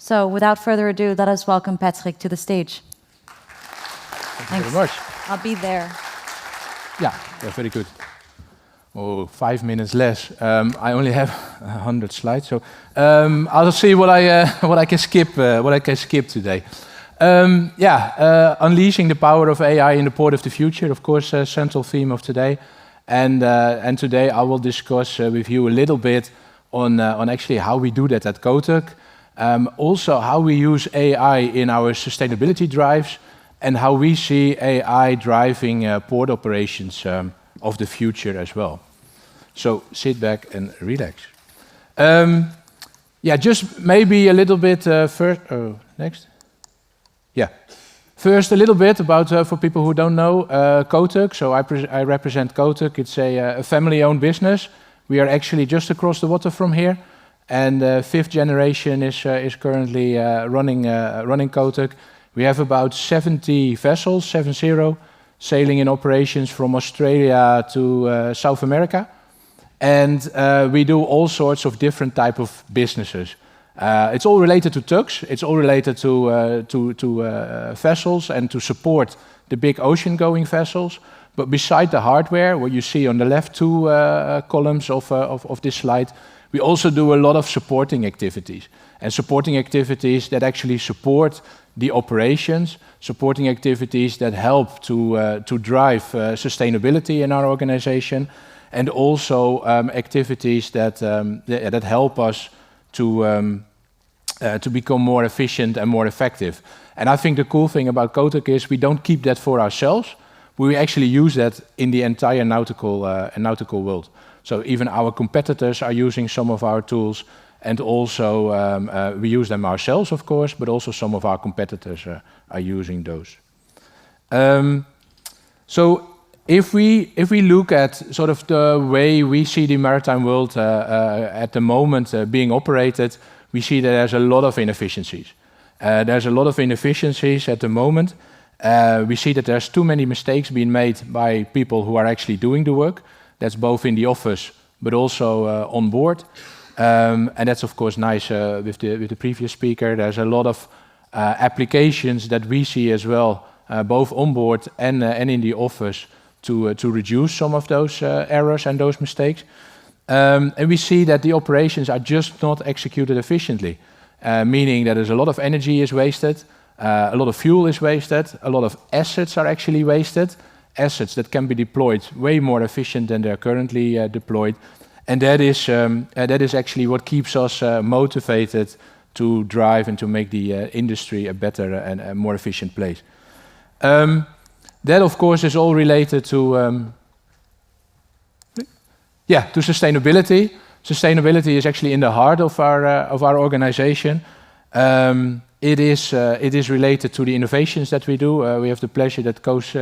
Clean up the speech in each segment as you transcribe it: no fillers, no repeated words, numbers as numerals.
So without further ado, let us welcome Patrick to the stage. Thank you very much. I'll be there. Yeah, very good. Oh, 5 minutes less. I only have 100 slides, so I'll see what I can skip. What I can skip today. Unleashing the power of AI in the port of the future, of course, a central theme of today. And today I will discuss with you a little bit on actually how we do that at Kotug. Also, how we use AI in our sustainability drives, and how we see AI driving port operations of the future as well. So sit back and relax. Just maybe a little bit first. Oh, next. Yeah. First, a little bit about, for people who don't know, Kotug. So I represent Kotug. It's a family-owned business. We are actually just across the water from here, and fifth generation is currently running Kotug. We have about 70 vessels, 70, sailing in operations from Australia to South America. And we do all sorts of different type of businesses. It's all related to tugs. It's all related to vessels and to support the big ocean-going vessels. But beside the hardware, what you see on the left two columns of this slide, we also do a lot of supporting activities. And supporting activities that actually support the operations, supporting activities that help to drive sustainability in our organization, and also activities that help us to become more efficient and more effective. And I think the cool thing about Kotug is we don't keep that for ourselves. We actually use that in the entire nautical world. So even our competitors are using some of our tools, and also we use them ourselves, of course, but also some of our competitors are using those. So if we look at sort of the way we see the maritime world at the moment being operated, we see that there's a lot of inefficiencies. There's a lot of inefficiencies at the moment. We see that there's too many mistakes being made by people who are actually doing the work. That's both in the office, but also on board. And that's of course nice with the previous speaker. There's a lot of applications that we see as well, both on board and in the office, to reduce some of those errors and those mistakes. And we see that the operations are just not executed efficiently, meaning that there's a lot of energy is wasted, a lot of fuel is wasted, a lot of assets are actually wasted, assets that can be deployed way more efficient than they're currently deployed. And that is actually what keeps us motivated to drive and to make the industry a better and a more efficient place. That of course is all related to to sustainability. Sustainability is actually in the heart of our organization. It is related to the innovations that we do. We have the pleasure that Koos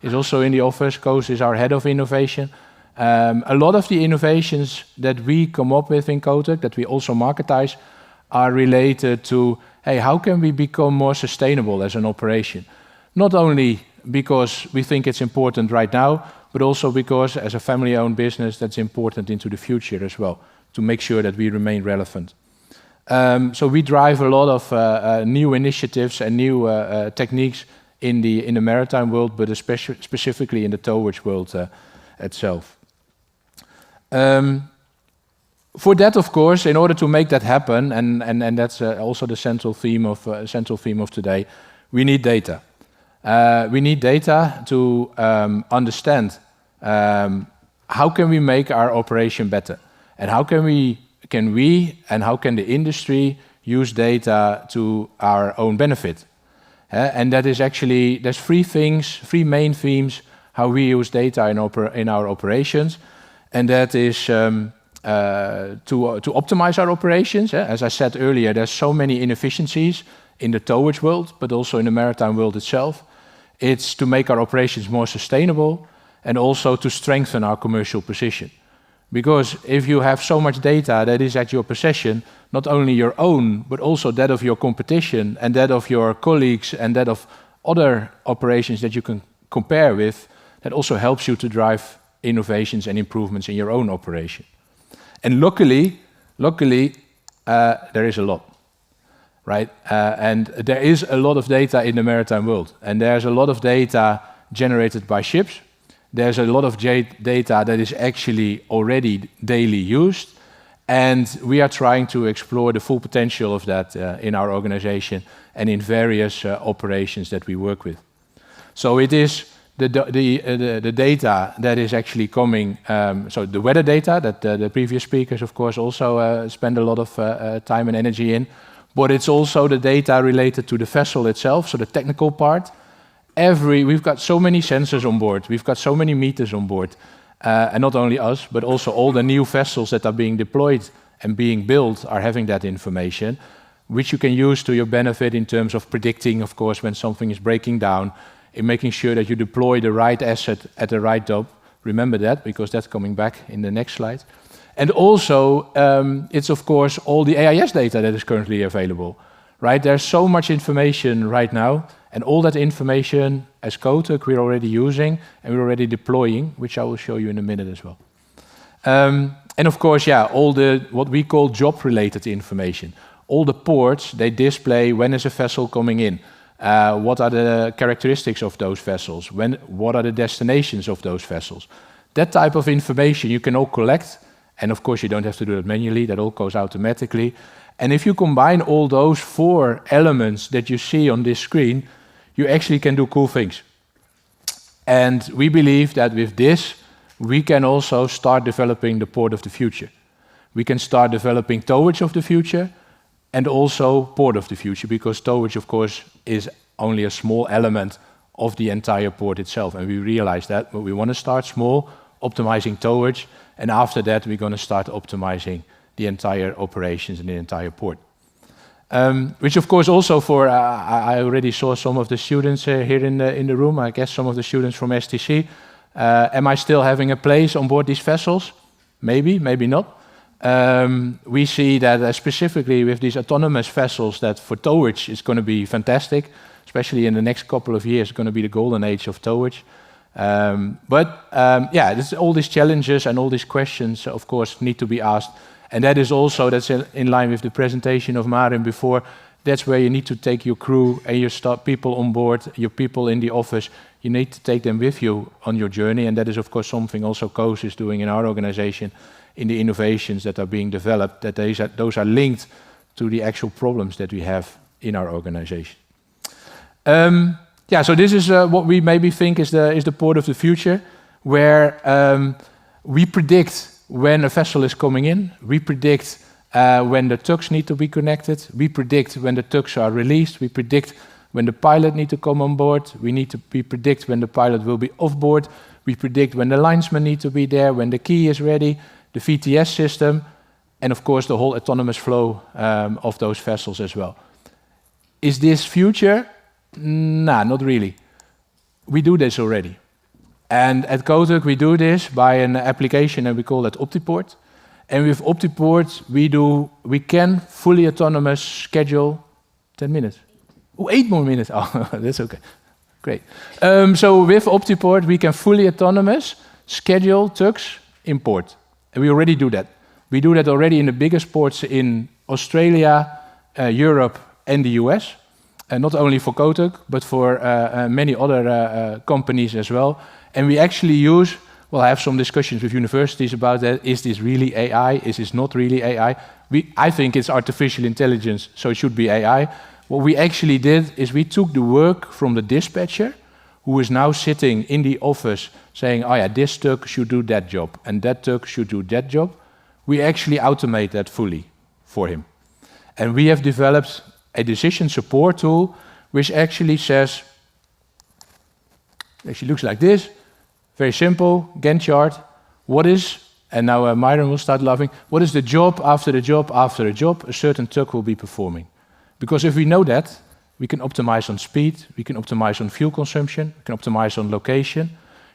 is also in the office. Koos is our head of innovation. A lot of the innovations that we come up with in Kotug, that we also marketize, are related to, hey, how can we become more sustainable as an operation? Not only because we think it's important right now, but also because as a family-owned business, that's important into the future as well, to make sure that we remain relevant. So we drive a lot of new initiatives and new techniques in the maritime world, but especially specifically in the towage world itself. For that, of course, in order to make that happen, and that's also the central theme of today, we need data. We need data to understand how can we make our operation better, and how can the industry use data to our own benefit. And that is actually, there's three main themes how we use data in our operations, and that is to optimize our operations. As I said earlier, there's so many inefficiencies in the towage world, but also in the maritime world itself. It's to make our operations more sustainable, and also to strengthen our commercial position. Because if you have so much data that is at your possession, not only your own, but also that of your competition, and that of your colleagues, and that of other operations that you can compare with, that also helps you to drive innovations and improvements in your own operation. And luckily, there is a lot. right? And there is a lot of data in the maritime world, and there's a lot of data generated by ships. There's a lot of data that is actually already daily used, and we are trying to explore the full potential of that in our organization and in various operations that we work with. So it is the data that is actually coming, so the weather data that the previous speakers, of course, also spend a lot of time and energy in, but it's also the data related to the vessel itself, so the technical part. We've got so many sensors on board, we've got so many meters on board, and not only us, but also all the new vessels that are being deployed and being built are having that information, which you can use to your benefit in terms of predicting, of course, when something is breaking down, in making sure that you deploy the right asset at the right job. Remember that, because that's coming back in the next slide. And also, it's of course all the AIS data that is currently available, right? There's so much information right now, and all that information as Kotug we're already using and we're already deploying, which I will show you in a minute as well. And of course, yeah, all the what we call job-related information. All the ports, they display when is a vessel coming in, what are the characteristics of those vessels, what are the destinations of those vessels. That type of information you can all collect, and of course you don't have to do it manually, that all goes automatically. And if you combine all those 4 elements that you see on this screen, you actually can do cool things. And we believe that with this, we can also start developing the port of the future. We can start developing towage of the future and also port of the future, because towage, of course, is only a small element of the entire port itself. And we realize that, but we want to start small, optimizing towage, and after that, we're going to start optimizing the entire operations and the entire port. Which, of course, also for, I already saw some of the students here in the room, I guess some of the students from STC. Am I still having a place on board these vessels? Maybe, maybe not. We see that specifically with these autonomous vessels, that for towage is going to be fantastic, especially in the next couple of years, it's going to be the golden age of towage. Yeah, all these challenges and all these questions, of course, need to be asked. And that is also, that's in line with the presentation of Marin before, that's where you need to take your crew and your people on board, your people in the office. You need to take them with you on your journey, and that is, of course, something also COAS is doing in our organization, in the innovations that are being developed, that those are linked to the actual problems that we have in our organization. Yeah, so this is what we maybe think is the port of the future, where we predict when a vessel is coming in, we predict when the tugs need to be connected, we predict when the tugs are released, we predict when the pilot needs to come on board, we predict when the pilot will be off board, we predict when the linesman need to be there, when the key is ready, the VTS system, and of course the whole autonomous flow of those vessels as well. Is this future? Nah, not really. We do this already. And at Kotug we do this by an application, and we call that Optiport. And with Optiport we can fully autonomous schedule 10 minutes. Oh, 8 more minutes. Oh, that's okay. Great. So with Optiport we can fully autonomous schedule tugs in port. And we already do that. We do that already in the biggest ports in Australia, Europe and the US. And not only for Kotug, but for many other companies as well. And we actually use, we'll have some discussions with universities about that. Is this really AI? Is this not really AI? I think it's artificial intelligence, so it should be AI. What we actually did is we took the work from the dispatcher, who is now sitting in the office saying, oh yeah, this tug should do that job, and that tug should do that job. We actually automate that fully for him. And we have developed a decision support tool, which actually says, actually looks like this, very simple, Gantt chart. What is, and now Myron will start laughing, what is the job after the job after the job a certain tug will be performing? Because if we know that, we can optimize on speed, we can optimize on fuel consumption, we can optimize on location.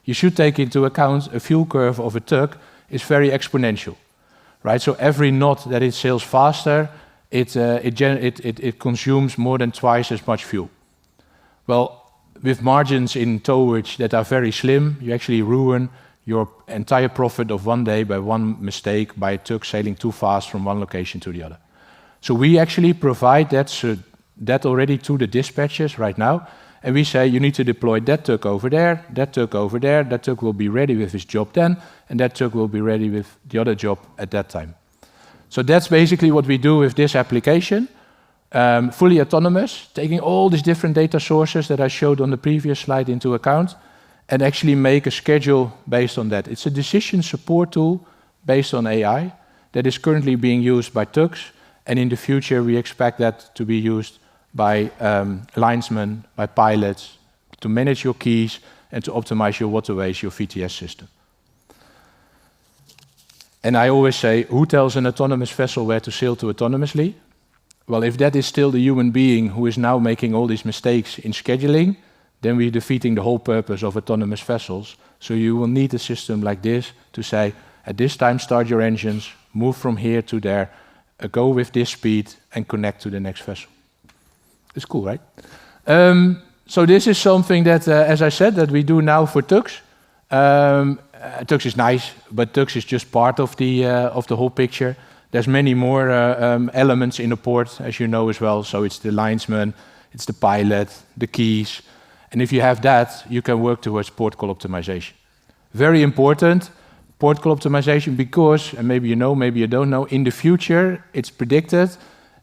You should take into account a fuel curve of a tug is very exponential, right? So every knot that it sails faster, it consumes more than twice as much fuel. Well, with margins in towage that are very slim, you actually ruin your entire profit of one day by one mistake, by a tug sailing too fast from one location to the other. So we actually provide that already to the dispatchers right now. And we say, you need to deploy that truck over there, that truck over there, that truck will be ready with his job then, and that truck will be ready with the other job at that time. So that's basically what we do with this application. Fully autonomous, taking all these different data sources that I showed on the previous slide into account, and actually make a schedule based on that. It's a decision support tool based on AI that is currently being used by tugs, and in the future we expect that to be used by linesmen, by pilots, to manage your keys and to optimize your waterways, your VTS system. And I always say, who tells an autonomous vessel where to sail to autonomously? Well, if that is still the human being who is now making all these mistakes in scheduling, then we're defeating the whole purpose of autonomous vessels. So you will need a system like this to say, at this time start your engines, move from here to there, go with this speed and connect to the next vessel. It's cool, right? So this is something that, as I said, that we do now for tugs. Tugs is nice, but tugs is just part of the whole picture. There's many more elements in the port, as you know as well. So it's the linesman, it's the pilot, the keys. And if you have that, you can work towards port call optimization. Very important, port call optimization, because, and maybe you know, maybe you don't know, in the future, it's predicted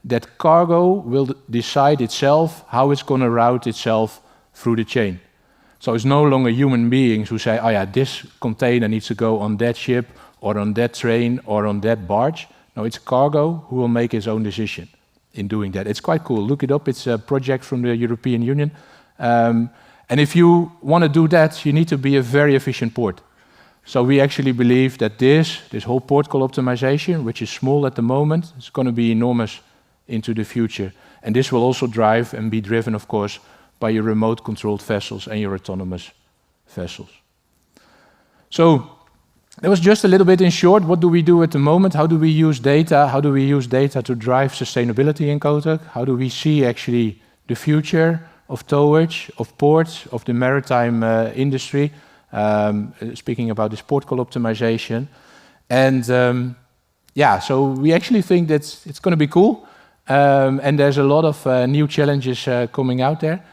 that cargo will decide itself how it's going to route itself through the chain. So it's no longer human beings who say, oh yeah, this container needs to go on that ship, or on that train, or on that barge. No, it's cargo who will make its own decision in doing that. It's quite cool. Look it up. It's a project from the European Union. And if you want to do that, you need to be a very efficient port. So we actually believe that this whole port call optimization, which is small at the moment, is going to be enormous into the future. And this will also drive and be driven, of course, by your remote-controlled vessels and your autonomous vessels. So that was just a little bit in short. What do we do at the moment? How do we use data? How do we use data to drive sustainability in Kotug? How do we see actually the future of towage, of ports, of the maritime industry? Speaking about this port call optimization. And yeah, so we actually think that it's going to be cool. And there's a lot of new challenges coming out there.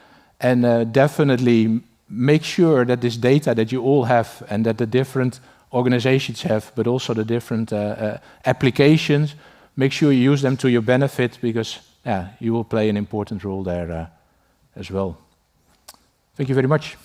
And definitely make sure that this data that you all have and that the different organizations have, but also the different applications, make sure you use them to your benefit, because you will play an important role there as well. Thank you very much.